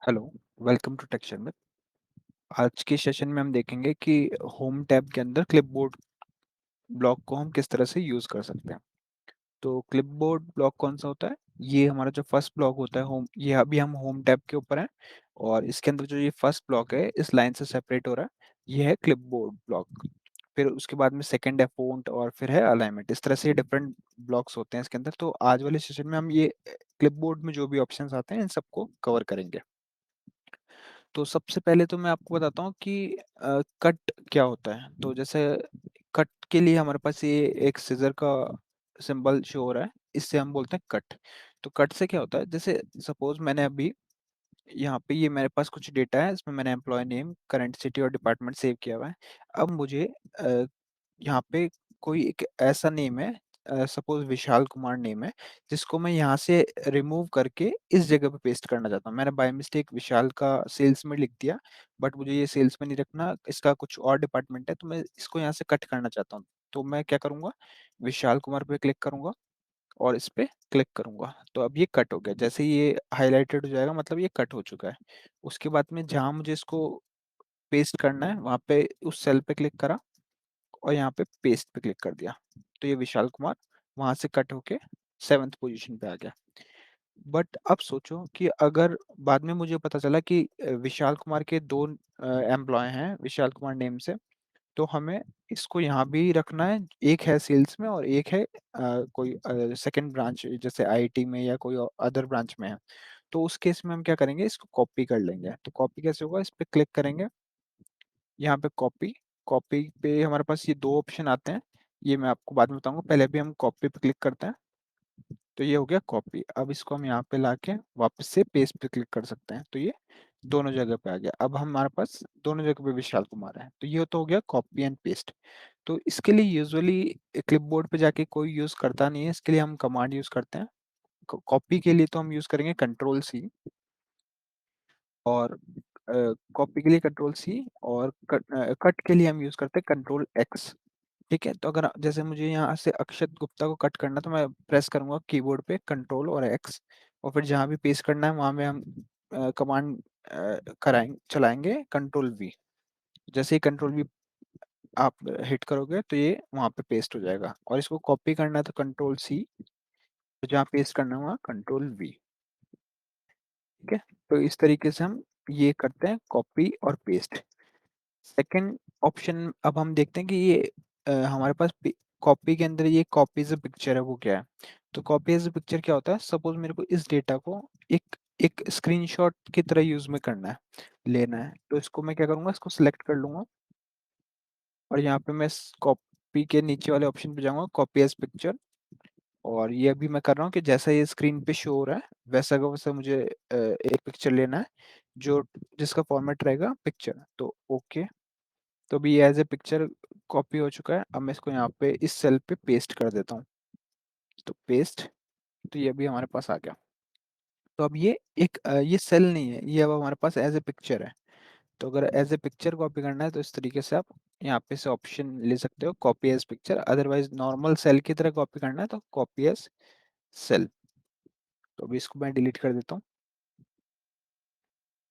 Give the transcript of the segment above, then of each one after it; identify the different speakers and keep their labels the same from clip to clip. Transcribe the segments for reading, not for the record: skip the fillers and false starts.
Speaker 1: Hello, welcome to texture में। आज के सेशन में हम देखेंगे कि होम टैब के अंदर क्लिपबोर्ड ब्लॉक को हम किस तरह से यूज़ कर सकते हैं। तो क्लिपबोर्ड ब्लॉक कौन सा होता है? ये हमारा जो फर्स्ट ब्लॉक होता है होम, ये अभी हम होम टैब के ऊपर हैं और इसके अंदर जो ये फर्स्ट ब्लॉक है इस लाइन से सेपरेट हो रहा है, ये है क्लिपबोर्ड ब्लॉक। फिर उसके बाद में सेकंड है फ़ॉन्ट और फिर है अलाइनमेंट। इस तरह से डिफरेंट ब्लॉक्स होते हैं इसके अंदर। तो आज वाले सेशन में हम ये क्लिपबोर्ड में जो भी ऑप्शंस आते हैं इन सबको कवर करेंगे। तो सबसे पहले तो मैं आपको बताता हूँ कि कट क्या होता है। तो जैसे कट के लिए हमारे पास ये एक सीजर का सिंबल शो हो रहा है, इससे हम बोलते हैं कट। तो कट से क्या होता है, जैसे सपोज मैंने अभी यहाँ पे ये मेरे पास कुछ डेटा है, इसमें मैंने एम्प्लॉय नेम, करंट सिटी और डिपार्टमेंट सेव किया हुआ है। अब मुझे यहाँ पे कोई एक ऐसा नेम है, सपोज विशाल कुमार नेम है, जिसको मैं यहाँ से रिमूव करके इस जगह पे पेस्ट करना चाहता हूँ। मैंने बाय मिस्टेक विशाल का सेल्स में लिख दिया, बट मुझे ये सेल्स में नहीं रखना, इसका कुछ और डिपार्टमेंट है, तो मैं इसको यहाँ से कट करना चाहता हूँ। तो मैं क्या करूँगा, विशाल कुमार पे क्लिक करूँगा और इस पे क्लिक करूँगा। तो अब ये कट हो गया। जैसे ही ये हाइलाइटेड हो जाएगा मतलब ये कट हो चुका है। उसके बाद में जहाँ मुझे इसको पेस्ट करना है वहाँ पे उस सेल पे क्लिक करा और यहाँ पे पेस्ट पे क्लिक कर दिया। तो ये विशाल कुमार वहां से कट होके 7th पोजीशन पे आ गया। बट अब सोचो कि अगर बाद में मुझे पता चला कि विशाल कुमार के दो एम्प्लॉय हैं विशाल कुमार नेम से, तो हमें इसको यहाँ भी रखना है। एक है सेल्स में और एक है कोई सेकंड ब्रांच जैसे आईटी में या कोई अदर ब्रांच में है। तो उस केस में हम क्या करेंगे, इसको कॉपी कर लेंगे। तो कॉपी कैसे होगा, इस पे क्लिक करेंगे, यहाँ पे कॉपी। कॉपी पे हमारे पास ये दो ऑप्शन आते हैं, ये मैं आपको बाद में बताऊंगा। पहले भी हम कॉपी पे क्लिक करते हैं, तो ये हो गया कॉपी। अब इसको हम यहाँ पे लाके वापस से पेस्ट पे क्लिक कर सकते हैं, तो ये दोनों जगह पे आ गया। अब हमारे पास दोनों जगह पे विशाल कुमार है। तो ये तो हो गया कॉपी एंड पेस्ट। तो इसके लिए यूजुअली क्लिपबोर्ड पे जाके कोई यूज करता नहीं है, इसके लिए हम कमांड यूज करते हैं। कॉपी के लिए तो हम यूज करेंगे कंट्रोल सी, और कॉपी के लिए कंट्रोल सी, और कट के लिए हम यूज करते हैं कंट्रोल एक्स। ठीक है, तो अगर जैसे मुझे यहाँ से अक्षत गुप्ता को कट करना, तो मैं प्रेस करूंगा कीबोर्ड पे कंट्रोल और एक्स, और फिर जहाँ भी पेस्ट करना है वहां में हम कमांड कराएंगे, चलाएंगे कंट्रोल वी। जैसे ही कंट्रोल वी आप हिट करोगे तो ये वहां पे पेस्ट हो जाएगा। और इसको कॉपी करना है तो कंट्रोल सी, तो जहाँ पेस्ट करना है वहाँ कंट्रोल वी। ठीक है, तो इस तरीके से हम ये करते हैं, कॉपी और पेस्ट। सेकंड ऑप्शन अब हम देखते हैं कि ये हमारे पास कॉपी के अंदर ये कॉपी एज पिक्चर है, वो क्या है। तो कॉपी एज पिक्चर क्या होता है, सपोज मेरे को इस डेटा को एक एक स्क्रीनशॉट की तरह यूज में करना है, लेना है। तो इसको मैं क्या करूंगा, इसको सिलेक्ट कर लूंगा और यहाँ पे मैं कॉपी के नीचे वाले ऑप्शन पे जाऊंगा, कॉपी एज पिक्चर। और ये अभी मैं कर रहा हूँ कि जैसा ये स्क्रीन पे शो हो रहा है वैसा का वैसा मुझे एक पिक्चर लेना है, जो जिसका फॉर्मेट रहेगा पिक्चर। तो ओके, तो अभी ये एज ए पिक्चर कॉपी हो चुका है। अब मैं इसको यहाँ पे इस सेल पे पेस्ट कर देता हूँ। तो पेस्ट, तो ये अभी हमारे पास आ गया। तो अब ये एक ये सेल नहीं है, ये अब हमारे पास एज ए पिक्चर है। तो अगर एज ए पिक्चर कॉपी करना है तो इस तरीके से आप यहाँ पे से ऑप्शन ले सकते हो, copy as picture. Otherwise normal cell की तरह कॉपी करना है तो कॉपी एज सेल। तो अभी इसको मैं डिलीट कर देता हूँ।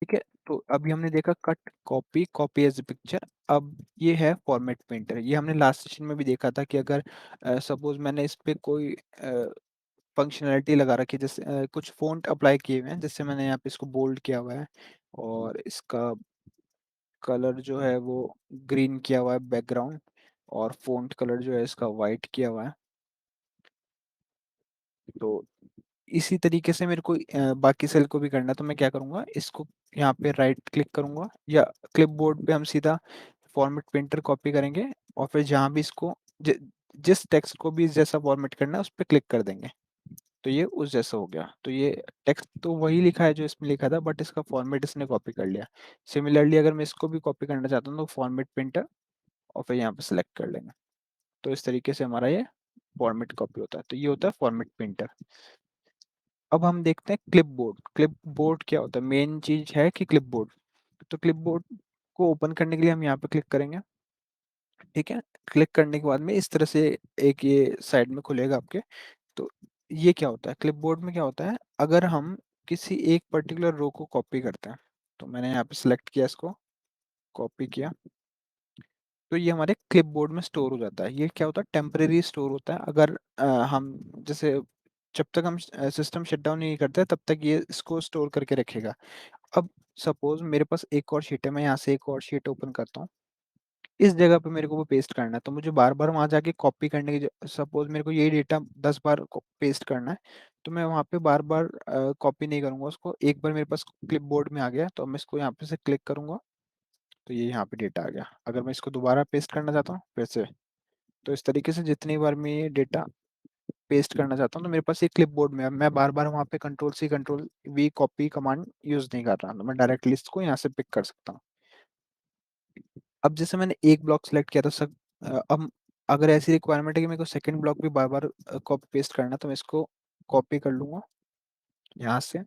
Speaker 1: ठीक है, तो अभी हमने देखा cut, copy, copy as picture. अब ये है फॉर्मेट पेंटर। ये हमने लास्ट सेशन में भी देखा था कि अगर सपोज मैंने इस पे कोई फंक्शनैलिटी लगा रखी है, जैसे कुछ फ़ॉन्ट अप्लाई किए हुए हैं, जैसे मैंने यहाँ पे इसको बोल्ड किया हुआ है और इसका कलर जो है वो ग्रीन किया हुआ है बैकग्राउंड, और फ़ॉन्ट कलर जो है इसका वाइट किया हुआ है। तो इसी तरीके से मेरे को बाकी सेल को भी करना है। तो मैं क्या करूँगा, इसको यहाँ पे राइट क्लिक करूँगा, या क्लिपबोर्ड पे हम सीधा फॉर्मेट पेंटर कॉपी करेंगे, और फिर जहाँ भी इसको जिस टेक्स्ट को भी जैसा फॉर्मेट करना है उस पर क्लिक कर देंगे। तो ये उस जैसा हो गया। तो ये टेक्स्ट तो वही लिखा है जो इसमें लिखा था, बट इसका फॉर्मेट इसने कॉपी कर लिया। सिमिलरली अगर मैं इसको भी कॉपी करना चाहता हूँ तो फॉर्मेट पेंटर और फिर यहाँ पे सेलेक्ट कर लेंगे। तो इस तरीके से हमारा ये फॉर्मेट कॉपी होता है। तो ये होता है फॉर्मेट पेंटर। अब हम देखते हैं क्लिपबोर्ड। क्लिपबोर्ड क्या होता है, मेन चीज है कि क्लिपबोर्ड। तो क्लिपबोर्ड को ओपन करने के लिए हम यहाँ पे क्लिक करेंगे। ठीक है, क्लिक करने के बाद में इस तरह से एक ये साइड में खुलेगा आपके। तो ये क्या होता है, क्लिपबोर्ड में क्या होता है, अगर हम किसी एक पर्टिकुलर रो को कॉपी करते हैं। तो मैंने यहाँ पे सिलेक्ट किया, इसको कॉपी किया, तो ये हमारे क्लिपबोर्ड में स्टोर हो जाता है। ये क्या होता है, टेम्परेरी स्टोर होता है। अगर हम जैसे जब तक हम सिस्टम शट डाउन नहीं करते तब तक ये इसको स्टोर करके रखेगा। अब सपोज मेरे पास एक और शीट है, मैं यहाँ से एक और शीट ओपन करता हूँ, इस जगह पे मेरे को वो पेस्ट करना है, तो मुझे बार बार वहां जाके कॉपी करने की, सपोज मेरे को यही डेटा 10 बार पेस्ट करना है, तो मैं वहां पे बार बार कॉपी नहीं करूंगा उसको। एक बार मेरे पास क्लिपबोर्ड में आ गया तो मैं इसको यहाँ पे से क्लिक करूंगा, तो ये यहाँ पे डेटा आ गया। अगर मैं इसको दोबारा पेस्ट करना चाहता हूँ फिर से, तो इस तरीके से जितनी बार मैं ये डेटा पेस्ट करना चाहता हूँ, तो मेरे पास ये क्लिपबोर्ड में है, मैं बार बार वहाँ पे control C control V copy command use नहीं कर रहा, तो मैं डायरेक्टली इसको यहाँ से पिक कर सकता हूँ। अब जैसे मैंने एक ब्लॉक सेलेक्ट किया था सब, अब अगर ऐसी रिक्वायरमेंट है कि मेरे को सेकंड ब्लॉक भी बार बार कॉपी पेस्ट करना है, तो मैं इसको कॉपी कर लूंगा यहाँ से,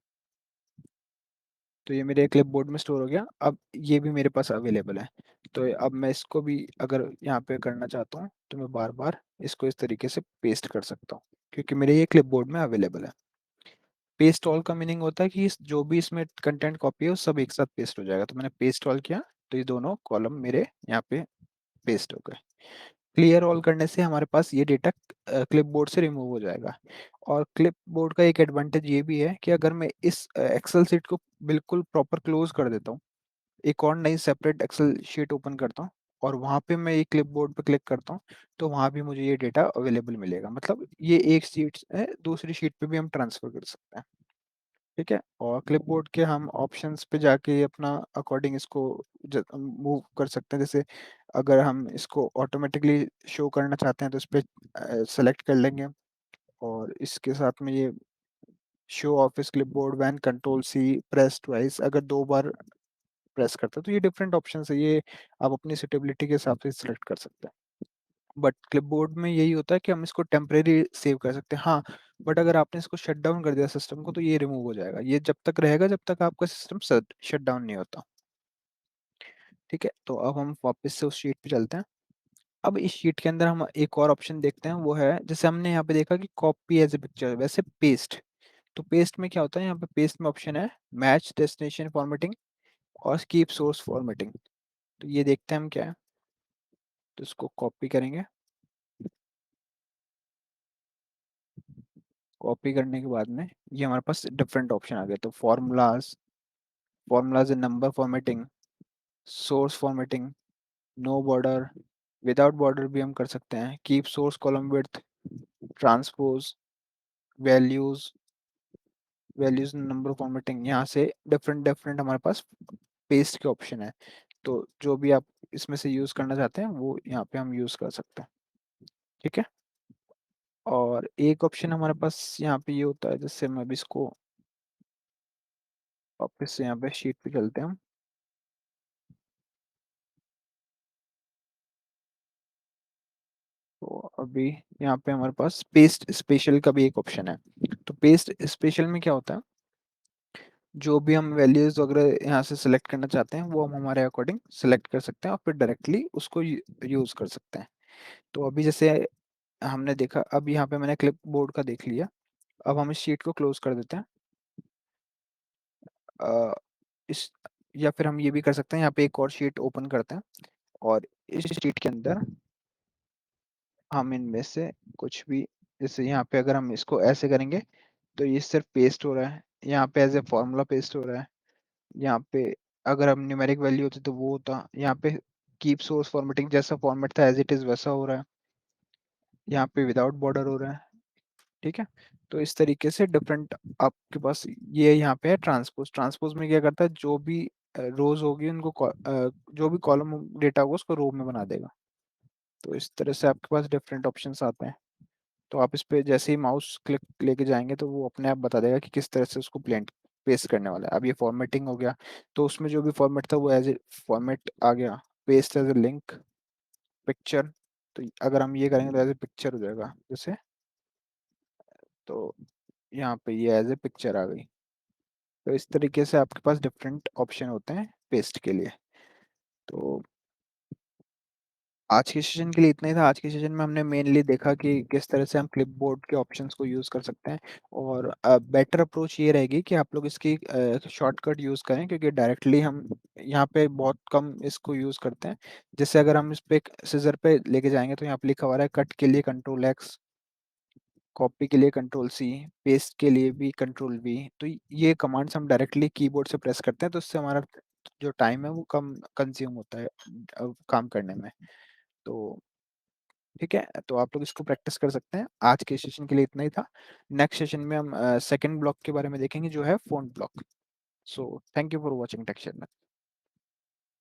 Speaker 1: तो ये मेरे क्लिपबोर्ड में स्टोर हो गया। अब ये भी मेरे पास अवेलेबल है, तो अब मैं इसको भी अगर यहाँ पे करना चाहता हूँ तो मैं बार बार इसको इस तरीके से पेस्ट कर सकता हूँ, क्योंकि मेरे ये क्लिपबोर्ड में अवेलेबल है। पेस्ट ऑल का मीनिंग होता है कि जो भी इसमें कंटेंट कॉपी है वो सब एक साथ पेस्ट हो जाएगा। तो मैंने पेस्ट ऑल किया, तो ये दोनों कॉलम मेरे यहाँ पे पेस्ट हो गए। क्लियर ऑल करने से हमारे पास ये डेटा क्लिपबोर्ड से रिमूव हो जाएगा। और क्लिपबोर्ड का एक एडवांटेज ये भी है कि अगर मैं इस एक्सेल शीट को बिल्कुल प्रॉपर क्लोज कर देता हूँ, एक और नई सेपरेट एक्सेल शीट ओपन करता हूँ, और वहाँ पे मैं ये क्लिपबोर्ड पे क्लिक करता हूँ, तो वहाँ भी मुझे ये डेटा अवेलेबल मिलेगा। मतलब ये एक शीट से दूसरी शीट पे भी हम ट्रांसफर कर सकते हैं। ठीक है, और क्लिपबोर्ड के हम ऑप्शंस पे जाके अपना अकॉर्डिंग इसको मूव कर सकते हैं। जैसे अगर हम इसको ऑटोमेटिकली शो करना चाहते हैं तो इस पर सेलेक्ट कर लेंगे, और इसके साथ में ये show office clipboard when control C press twice, अगर 2 बार प्रेस करते हैं तो ये डिफरेंट ऑप्शन है, ये आप अपनी सुटेबिलिटी के हिसाब से सिलेक्ट कर सकते हैं। बट क्लिपबोर्ड में यही होता है कि हम इसको टेम्परेरी सेव कर सकते हैं। हाँ, बट अगर आपने इसको शट डाउन कर दिया सिस्टम को, तो ये रिमूव हो जाएगा। ये जब तक रहेगा जब तक आपका सिस्टम शट डाउन नहीं होता। ठीक है, तो अब हम वापस से उस शीट पे चलते हैं। अब इस शीट के अंदर हम एक और ऑप्शन देखते हैं, वो है जैसे हमने यहाँ पे देखा कि कॉपी एज ए पिक्चर, वैसे पेस्ट। तो पेस्ट में क्या होता है, यहाँ पे पेस्ट में ऑप्शन है मैच डेस्टिनेशन फॉर्मेटिंग और कीप सोर्स फॉर्मेटिंग। तो ये देखते हैं हम क्या है, तो इसको कॉपी करेंगे। कॉपी करने के बाद में ये हमारे पास डिफरेंट ऑप्शन आ गए। तो formulas in number formatting, source formatting, no border, without border भी हम कर सकते हैं, keep source column width, transpose, values, values number formatting. यहाँ से डिफरेंट डिफरेंट हमारे पास पेस्ट के ऑप्शन है। तो जो भी आप इसमें से यूज करना चाहते हैं वो यहाँ पे हम यूज कर सकते हैं। ठीक है, और एक ऑप्शन हमारे पास यहाँ पे ये होता है, जैसे मैं अभी इसको वापस से यहाँ पे शीट पे चलते हैं हम। तो अभी यहाँ पे हमारे पास पेस्ट स्पेशल का भी एक ऑप्शन है। तो पेस्ट स्पेशल में क्या होता है, जो भी हम वैल्यूज वगैरह यहाँ से सिलेक्ट करना चाहते हैं वो हम हमारे अकॉर्डिंग सिलेक्ट कर सकते हैं और फिर डायरेक्टली उसको यूज कर सकते हैं। तो अभी जैसे हमने देखा, अब यहाँ पे मैंने क्लिप बोर्ड का देख लिया। अब हम इस शीट को क्लोज कर देते हैं। अ, इस या फिर हम ये भी कर सकते हैं, यहाँ पे एक और शीट ओपन करते हैं, और इस शीट के अंदर हम इनमें से कुछ भी, जैसे यहाँ पे अगर हम इसको ऐसे करेंगे तो ये सिर्फ पेस्ट हो रहा है, यहाँ पे एज ए फॉर्मूला पेस्ट हो रहा है। यहाँ पे अगर हम न्यूमेरिक वैल्यू होती तो वो होता, यहाँ पे कीप सोर्स फॉर्मेटिंग जैसा फॉर्मेट था एज इट इज वैसा हो रहा है, यहाँ पे विदाउट बॉर्डर हो रहा है। ठीक है, तो इस तरीके से डिफरेंट आपके पास ये यहाँ पे है ट्रांसपोज। ट्रांसपोज में क्या करता है, जो भी रोज होगी उनको जो भी कॉलम डेटा होगा उसको रो में बना देगा। तो इस तरह से आपके पास डिफरेंट ऑप्शंस आते हैं। तो आप इस पे जैसे ही माउस क्लिक लेके जाएंगे तो वो अपने आप बता देगा कि किस तरह से उसको प्लेन पेस्ट करने वाला है। अब ये फॉर्मेटिंग हो गया, तो उसमें जो भी फॉर्मेट था वो एज ए फॉर्मेट आ गया। Paste as a link, picture, तो अगर हम ये करेंगे तो एज ए पिक्चर हो जाएगा जैसे। तो यहाँ पे ये एज ए पिक्चर आ गई। तो इस तरीके से आपके पास डिफरेंट ऑप्शन होते हैं पेस्ट के लिए। तो आज के सेशन के लिए इतना ही था। आज के सेशन में हमने मेनली देखा कि किस तरह से हम क्लिपबोर्ड के ऑप्शंस को यूज़ कर सकते हैं, और बेटर अप्रोच ये रहेगी कि आप लोग इसकी शॉर्टकट यूज़ करें, क्योंकि डायरेक्टली हम यहाँ पे बहुत कम इसको यूज़ करते हैं। जैसे अगर हम इस पे सिजर पे लेके जाएंगे तो यहाँ पे लिखा हुआ है कट के लिए कंट्रोल एक्स, कॉपी के लिए कंट्रोल सी, पेस्ट के लिए भी कंट्रोल वी। तो ये कमांड्स हम डायरेक्टली कीबोर्ड से प्रेस करते हैं, तो इससे हमारा जो टाइम है वो कम कंज्यूम होता है काम करने में। तो ठीक है, तो आप लोग इसको प्रैक्टिस कर सकते हैं। आज के सेशन के लिए इतना ही था। नेक्स्ट सेशन में हम सेकंड ब्लॉक के बारे में देखेंगे, जो है font block. So thank you for watching texture.